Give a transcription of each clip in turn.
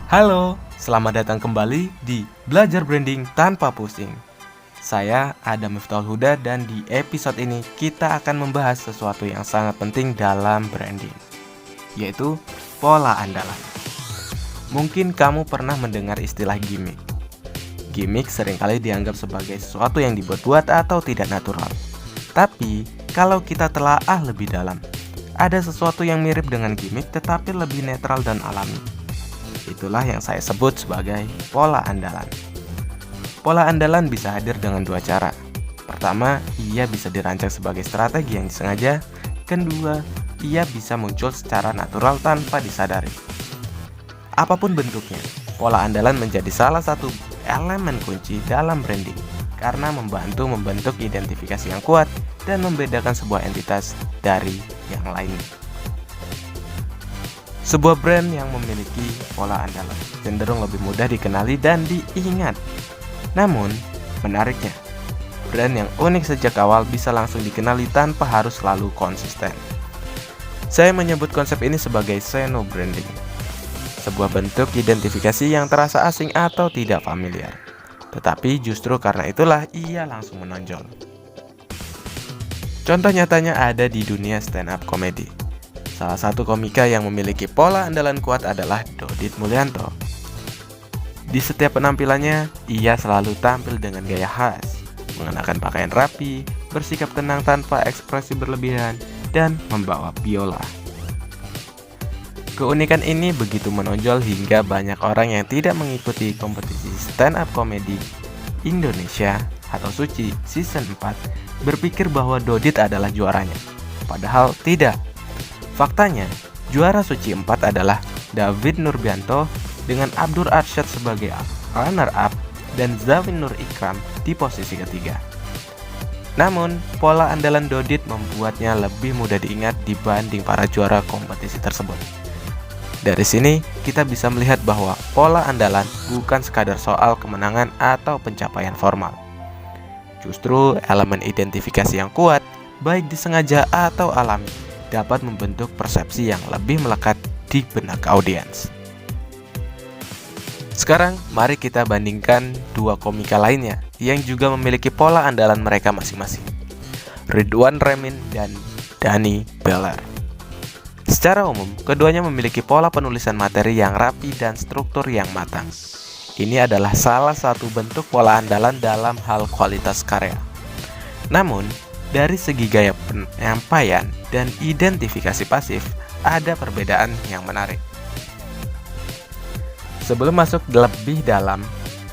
Halo, selamat datang kembali di Belajar Branding Tanpa Pusing. Saya Adam Miftahul Huda dan di episode ini kita akan membahas sesuatu yang sangat penting dalam branding, yaitu pola andalan. Mungkin kamu pernah mendengar istilah gimmick. Gimmick seringkali dianggap sebagai sesuatu yang dibuat-buat atau tidak natural. Tapi, kalau kita telaah lebih dalam, ada sesuatu yang mirip dengan gimmick tetapi lebih netral dan alami. Itulah yang saya sebut sebagai pola andalan. Pola andalan bisa hadir dengan dua cara. Pertama, ia bisa dirancang sebagai strategi yang disengaja. Kedua, ia bisa muncul secara natural tanpa disadari. Apapun bentuknya, pola andalan menjadi salah satu elemen kunci dalam branding karena membantu membentuk identifikasi yang kuat dan membedakan sebuah entitas dari yang lainnya. Sebuah brand yang memiliki pola andalan cenderung lebih mudah dikenali dan diingat. Namun, menariknya, brand yang unik sejak awal bisa langsung dikenali tanpa harus selalu konsisten. Saya menyebut konsep ini sebagai xeno branding, sebuah bentuk identifikasi yang terasa asing atau tidak familiar. Tetapi justru karena itulah ia langsung menonjol. Contoh nyatanya ada di dunia stand-up comedy. Salah satu komika yang memiliki pola andalan kuat adalah Dodit Mulyanto. Di setiap penampilannya, ia selalu tampil dengan gaya khas, mengenakan pakaian rapi, bersikap tenang tanpa ekspresi berlebihan, dan membawa biola. Keunikan ini begitu menonjol hingga banyak orang yang tidak mengikuti kompetisi stand-up comedy Indonesia atau Suci Season 4 berpikir bahwa Dodit adalah juaranya. Padahal tidak. Faktanya, juara Suci 4 adalah David Nurbianto dengan Abdur Arsyad sebagai runner-up dan Zawin Nur Ikram di posisi ketiga. Namun, pola andalan Dodit membuatnya lebih mudah diingat dibanding para juara kompetisi tersebut. Dari sini, kita bisa melihat bahwa pola andalan bukan sekadar soal kemenangan atau pencapaian formal. Justru elemen identifikasi yang kuat, baik disengaja atau alami, dapat membentuk persepsi yang lebih melekat di benak audiens. Sekarang, mari kita bandingkan dua komika lainnya yang juga memiliki pola andalan mereka masing-masing, Ridwan Remin dan Dani Beller. Secara umum, keduanya memiliki pola penulisan materi yang rapi dan struktur yang matang. Ini adalah salah satu bentuk pola andalan dalam hal kualitas karya. Namun, dari segi gaya penyampaian dan identifikasi pasif, ada perbedaan yang menarik. Sebelum masuk lebih dalam,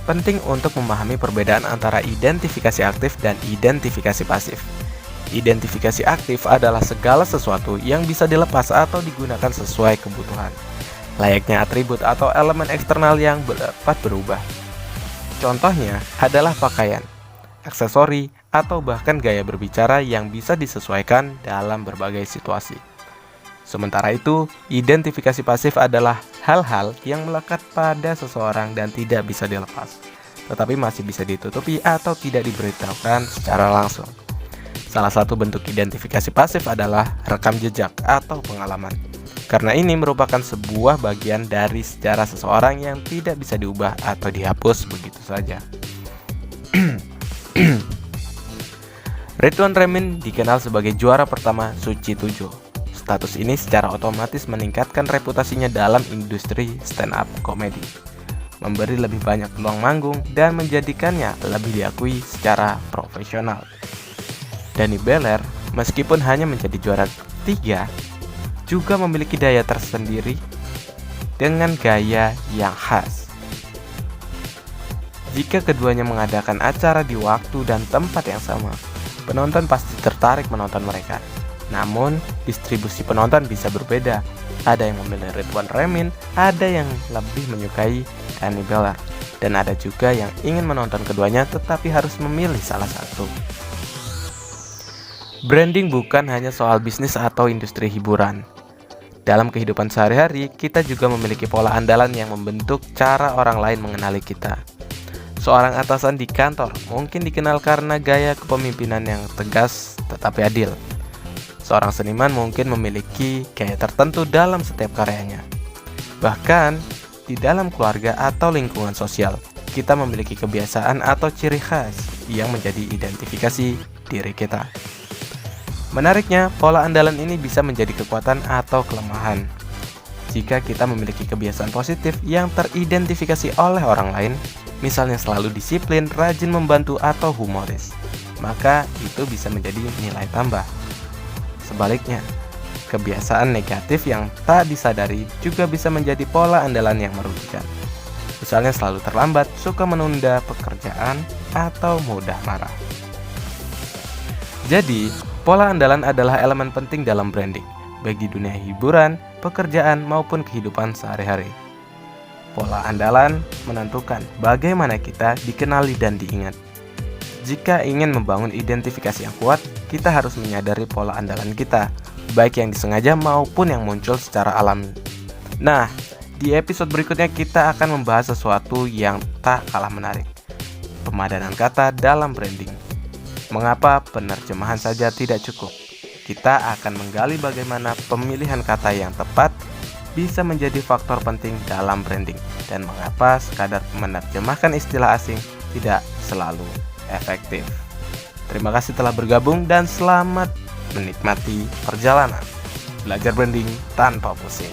penting untuk memahami perbedaan antara identifikasi aktif dan identifikasi pasif. Identifikasi aktif adalah segala sesuatu yang bisa dilepas atau digunakan sesuai kebutuhan, layaknya atribut atau elemen eksternal yang dapat berubah. Contohnya adalah pakaian, aksesori, atau bahkan gaya berbicara yang bisa disesuaikan dalam berbagai situasi. Sementara itu, identifikasi pasif adalah hal-hal yang melekat pada seseorang dan tidak bisa dilepas, tetapi masih bisa ditutupi atau tidak diberitahukan secara langsung. Salah satu bentuk identifikasi pasif adalah rekam jejak atau pengalaman. Karena ini merupakan sebuah bagian dari sejarah seseorang yang tidak bisa diubah atau dihapus begitu saja. Ridwan Remin dikenal sebagai juara pertama Suci 7. Status ini secara otomatis meningkatkan reputasinya dalam industri stand-up comedy, memberi lebih banyak peluang manggung dan menjadikannya lebih diakui secara profesional. Dani Beller, meskipun hanya menjadi juara 3, juga memiliki daya tersendiri dengan gaya yang khas. Jika keduanya mengadakan acara di waktu dan tempat yang sama, penonton pasti tertarik menonton mereka. Namun, distribusi penonton bisa berbeda. Ada yang memilih Ridwan Remin, ada yang lebih menyukai Dani Beller, dan ada juga yang ingin menonton keduanya tetapi harus memilih salah satu. Branding bukan hanya soal bisnis atau industri hiburan. Dalam kehidupan sehari-hari, kita juga memiliki pola andalan yang membentuk cara orang lain mengenali kita. Seorang atasan di kantor mungkin dikenal karena gaya kepemimpinan yang tegas tetapi adil. Seorang seniman mungkin memiliki gaya tertentu dalam setiap karyanya. Bahkan, di dalam keluarga atau lingkungan sosial, kita memiliki kebiasaan atau ciri khas yang menjadi identifikasi diri kita. Menariknya, pola andalan ini bisa menjadi kekuatan atau kelemahan. Jika kita memiliki kebiasaan positif yang teridentifikasi oleh orang lain, misalnya selalu disiplin, rajin membantu, atau humoris, maka itu bisa menjadi nilai tambah. Sebaliknya, kebiasaan negatif yang tak disadari juga bisa menjadi pola andalan yang merugikan. Misalnya selalu terlambat, suka menunda pekerjaan, atau mudah marah. Jadi, pola andalan adalah elemen penting dalam branding, bagi dunia hiburan, pekerjaan, maupun kehidupan sehari-hari. Pola andalan menentukan bagaimana kita dikenali dan diingat. Jika ingin membangun identifikasi yang kuat, kita harus menyadari pola andalan kita, baik yang disengaja maupun yang muncul secara alami. Nah, di episode berikutnya kita akan membahas sesuatu yang tak kalah menarik, pemadanan kata dalam branding. Mengapa penerjemahan saja tidak cukup? Kita akan menggali bagaimana pemilihan kata yang tepat bisa menjadi faktor penting dalam branding, dan mengapa sekadar menerjemahkan istilah asing tidak selalu efektif. Terima kasih telah bergabung dan selamat menikmati perjalanan belajar branding tanpa pusing.